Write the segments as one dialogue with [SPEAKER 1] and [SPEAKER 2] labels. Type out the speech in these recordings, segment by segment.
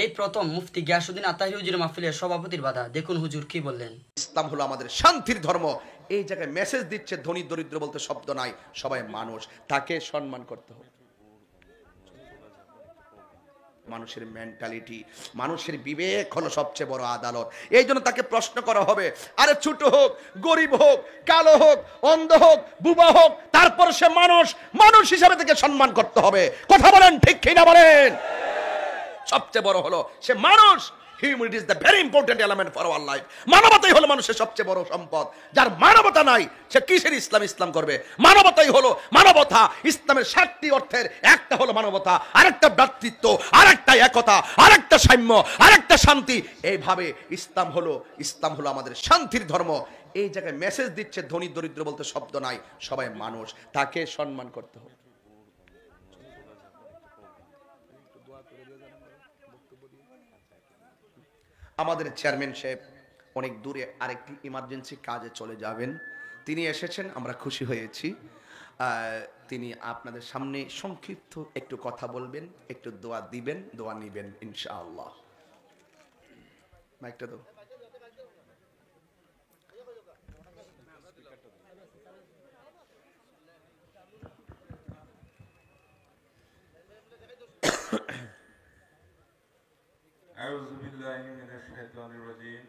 [SPEAKER 1] এই প্রথম মুফতি গিয়াসউদ্দিন আতাহি হুজুরের মাহফিলের সভাপতির বাধা, দেখুন হুজুর কি বললেন।
[SPEAKER 2] ইসলাম হলো আমাদের শান্তির ধর্ম। এই জায়গায় মেসেজ দিচ্ছে ধনী দরিদ্র বলতে শব্দ নাই, সবাই মানুষ, তাকে সম্মান করতে হবে। মানুষের মেন্টালিটি, মানুষের বিবেক হলো সবচেয়ে বড় আদালত। এই জন্য তাকে প্রশ্ন করা হবে, আরে ছোট হোক, গরিব হোক, কালো হোক, অন্ধ হোক, বুবা হোক, তারপর সে মানুষ, মানুষ হিসাবে তাকে সম্মান করতে হবে। কথা বলেন ঠিক কিনা বলেন? সবচেয়ে বড় হলো সে মানুষ। Humanity is the very important element for our life. মানবতাই হলো মানুষের সবচেয়ে বড় সম্পদ। যার মানবতা নাই সে কিসের ইসলাম করবে? মানবতাই হলো মানবতা। ইসলামের 7টি অর্থের একটা হলো মানবতা, আরেকটা ভ্রাতৃত্ব, আরেকটা একতা, আরেকটা সাম্য, আরেকটা শান্তি। এইভাবে ইসলাম হলো আমাদের শান্তির ধর্ম। এই জায়গায় মেসেজ দিচ্ছে ধনী দরিদ্র বলতে শব্দ নাই, সবাই মানুষ, তাকে সম্মান করতে হবে। আমাদের চেয়ারম্যান সাহেব অনেক দূরে আরেকটি ইমার্জেন্সি কাজে চলে যাবেন, তিনি এসেছেন, আমরা খুশি হয়েছি। তিনি আপনাদের সামনে সংক্ষিপ্ত একটু কথা বলবেন, একটু দোয়া দিবেন, দোয়া নিবেন ইনশাআল্লাহ। মাইকটা দাও।
[SPEAKER 3] আউযু বিল্লাহি মিনাশ শাইতানির রাজিম।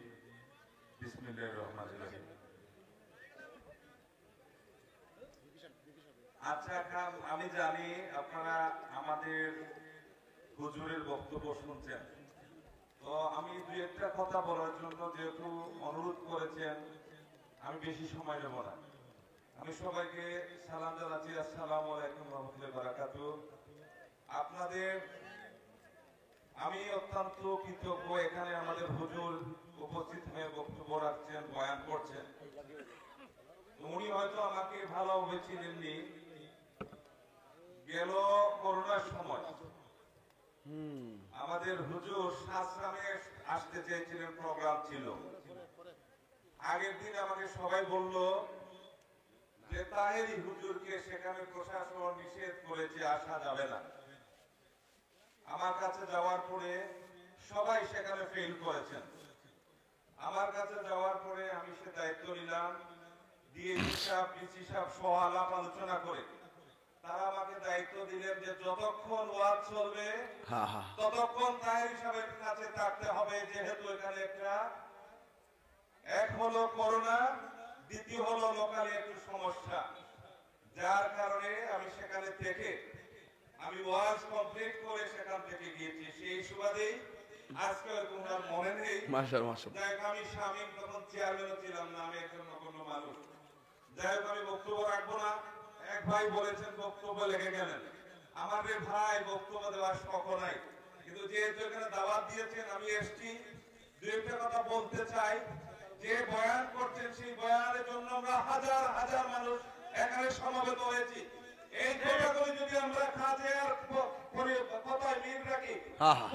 [SPEAKER 3] বিসমিল্লাহির রহমানির রহিম। আচ্ছা খান, আমি জানি আপনারা আমাদের হুজুরের বক্তব্য শুনছেন, তো আমি দুই একটা কথা বলার জন্য যেহেতু অনুরোধ করেছেন, আমি বেশি সময় নেব না। আমি সবাইকে সালাম জানাচ্ছি, আসসালামু আলাইকুম ওয়া রাহমাতুল্লাহি ওয়া বারাকাতুহু। আপনাদের আমি অত্যন্ত কৃতজ্ঞ, এখানে আমাদের হুজুর উপস্থিত হয়ে বক্তব্য রাখছেন, বয়ান করছেন। উনি হয়তো আমাকে ভালোভাবে চিনেননি। গেল করোনার সময় আমাদের হুজুর আশ্রমে আসতে চেয়েছিলেন, প্রোগ্রাম ছিল। আগের দিন আমাকে সবাই বলল যে তাহেরি হুজুরকে সেখানে প্রশাসন নিষেধ করেছে, আসা যাবে না। আমার কাছে যাওয়ার পরে সবাই সেখানে ফেল করেছেন। আমার কাছে যাওয়ার পরে আমি সে দায়িত্ব নিলাম, ডিএসপি সাহেব, ডিসি সাহেব সহ আলাপ আলোচনা করে তারা আমাকে দায়িত্ব দিলেন যে যতক্ষণ ওয়াজ চলবে ততক্ষণ তাহেরি সাহেবের কাছে থাকতে হবে, যেহেতু এখানে এক হলো করোনা, দ্বিতীয় হলো লোকালি একটু সমস্যা, যার কারণে আমি সেখানে থেকে আমি ওয়াজ কমপ্লিট করে সেখান থেকে গিয়েছি। সেই সুবাদেই আজকে আর মনে নেই, যাই হোক আমি শামীম তখন চেয়ারম্যানও ছিলাম না, আমি একজন নগণ্য মানুষ। যাই হোক আমি বক্তব্য রাখবো না। এক ভাই বলেছেন বক্তব্য লেগে গেলেন। আমাদের ভাই বক্তব্য দেওয়ার শখ নাই, কিন্তু যেহেতু এখানে দাওয়াত দিয়েছেন আমি এসছি, দুই একটা কথা বলতে চাই। যে বয়ান করছেন সেই বয়ানের জন্য আমরা হাজার হাজার মানুষ এখানে সমবেত হয়েছি। এই কথাগুলি যদি আমরা কাজের কথায় মিল রাখি,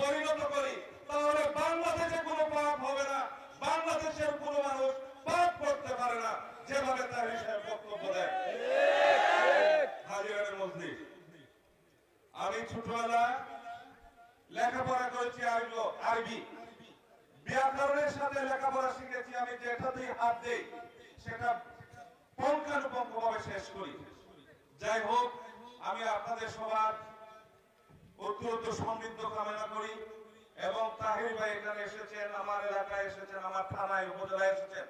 [SPEAKER 3] পরিণত করি, তাহলে বাংলাদেশে কোনো পাপ হবে না, বাংলাদেশের কোনো মানুষ পাপ করতে পারে না, যেভাবে তার হিসেবে বক্তব্য দেয়। হাজিরানের মজলিস, আমি ছোটবেলা লেখাপড়া করেছি আরবি, ব্যাকরণের সাথে লেখাপড়া শিখেছি। আমি যেটাতেই হাত দেই সেটা পুঙ্খানুপুঙ্খভাবে শেষ করি। যাই হোক, আমি আপনাদের সবার অত্যন্ত সমৃদ্ধ কামনা করি। এবং তাহির ভাই এখানে এসেছেন, আমার এলাকায় এসেছেন, আমার থানায় উপজেলায় এসেছেন,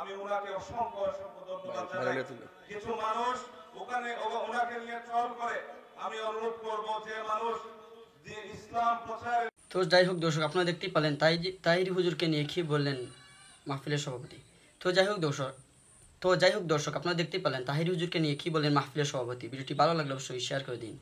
[SPEAKER 3] আমি ওনাকে অসংখ্য অসংখ্য ধন্যবাদ জানাই। কিছু মানুষ ওখানে ওনাকে নিয়ে ট্রল করে, আমি অনুরোধ করব যে মানুষ যে ইসলাম প্রচার।
[SPEAKER 1] তো যাই হোক দর্শক, আপনারা দেখতেই পেলেন তাহিরি হুজুরকে নিয়ে কি বললেন মাহফিলের সভাপতি। তো যাই হোক দর্শক, আপনারা দেখতেই পেলেন তাহিরি হুজুরকে নিয়ে কি বললেন মাহফিলের সভাপতি। ভিডিওটি ভালো লাগলে অবশ্যই শেয়ার করে দিন।